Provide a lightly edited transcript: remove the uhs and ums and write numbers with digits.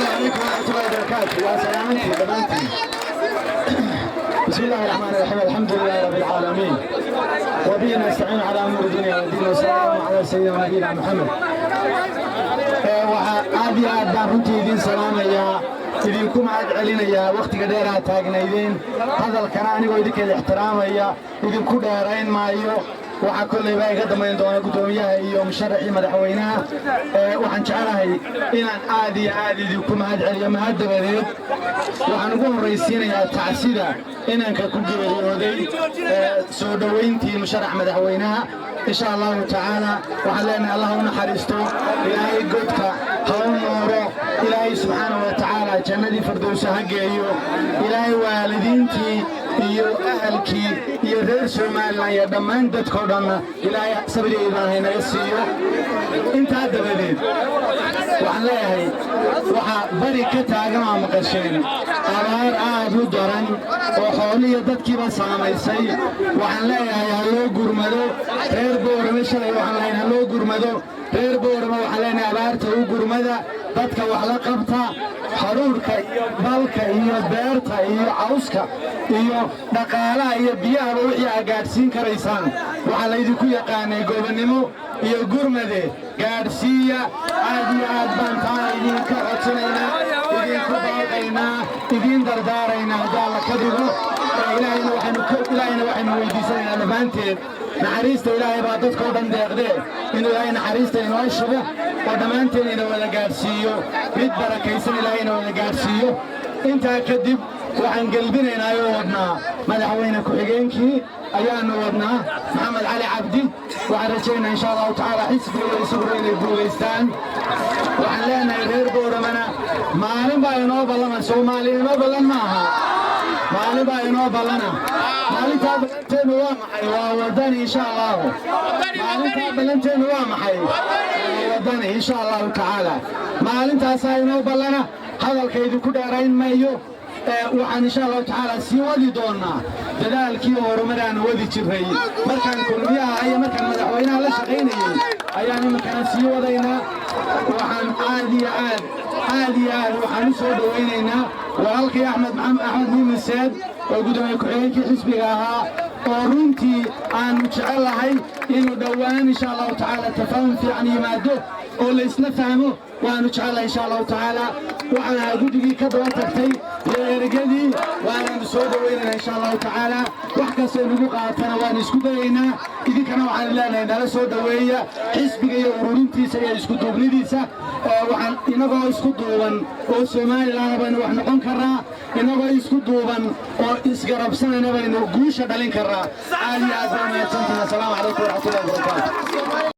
عليكم ورحمة الله وبركاته. يا سلامتي دمانتي. بسم الله الرحمن الرحيم. الحمد لله رب العالمين. وبه نستعين على أمور الدنيا والدين والسلام على سيدنا نبينا محمد. وعادي أدان runtii idin salaamaya idinku mahad celinaya waqtiga dheer aad taagnaydeen hadalkana anigoo idinkeeda ixtiraamaya idinku dheerayn maayo waxa kullayba iga damayn doona gudoomiyaha iyo musharaxii madaxweynaha waxaan jecelahay inaan aad iyo aad idinku mahad celiyo mahad dabadeed waxaan ugu horraysiinayaa tacsida inanka ku geeriyooday soo dhoweyntii musharax madaxweynaha insha allahu tacaala waxaan leenahay allah u naxariisto ilaahay godka ha u nooro ilaahay subxaanahu wa tacaala jannadii firdowsa ha geeyo ilaahay waalidiintii iyo ahalkii iyo reer Soomaaliland iyo dhammaan dadkoo dhanna ilaahay sabrigeeda haynaga siiyo intaa dabadeed waxaan leeyahay waxa bari ka taagan oo maqasheen abaar aad u daran oo xooliyo dadkiiba saamaysay waxaan leeyahay ha loo gurmado reer boorama shalay waxaan leeyahay ha loo gurmado reer boorama waxaan leenahay abaarta u gurmada dadka wax la qabta xaruurka iyo balka iyo beerta iyo cawska iyo dhaqaalaha iyo biyaha wixii aad gaadhsiin karaysaan waxaa laydinku yaqaanay gobonnimo iyo gurmade gaadhsiiya aad iyo aad baan taa idinka codsanaynaa idinku baaqaynaa idin dardaaraynaa haddii alla ka dhigo ilaahayna waxaynu weydiisanaynaa dhammaanteed naxariista ilaahay baa dadkoo dhan deeqdee inuu ilaahay naxariista inoo shubo oo dhammaanteen ina wada gaadhsiiyo mid barakaysan ilaahay ina wada gaadhsiiyo intaa kadib waxaan gelbinaynaa oo wadnaa madaxweyne ku-xigeenkii ayaanu wadnaa maxamed cali cabdi waxaan rajaynaa insha allahu tacaala xisbiga isaguna inay guulaystaan waxaan leenahay reer booramana maalin baa inoo ballama soomaali inoo ballan ma aha maalin baa inoo ballana maalintaa ballanteenu waa maxay waa wadani insha allahu maalintaa ballanteenu waa maxay waa wadani insha allahu tacaala maalintaasaa inoo ballana hadalka idinku dheerayn mayo waxaan insha allahu tacaala sii wadi doonaa dadaalkii horumaraan wadi jiray markaan kulmiyaha iyo markaan madaxweynaha la shaqaynayay ayaan iminkana sii wadaynaa waxaan aad iyo aad waxaan u soo dhowaynaynaa walaalkii axmed muumin seed oo gudoomiye ku-xigeenkii xisbiga ahaa oo runtii aanu jecel lahay inuu dhowaan insha allahu tacaala tafaahum fiican yimaado oo la isla fahmo waanu jecelahay insha allahu tacaala waxaan ahaa guddigii ka daba tagtay iyo ergadii waanaanu soo dhowaynaynaa insha allahu tacaala wax kastoo nagu qaatana waan isku dayaynaa idinkana waxaan leenahay nala soo dhoweeya xisbiga iyo ururintiisa iyo isku duubnidiisa waxaan inagoo isku duuban oo Soomaaliland baynu wax noqon karnaa inagoo isku duuban oo isgarabsanayna baynu guusha dhalin karnaa aad iyo aad baa mahadsantihiin. Assalaamu calaykum waraxmatullaahi wabarakaatuh.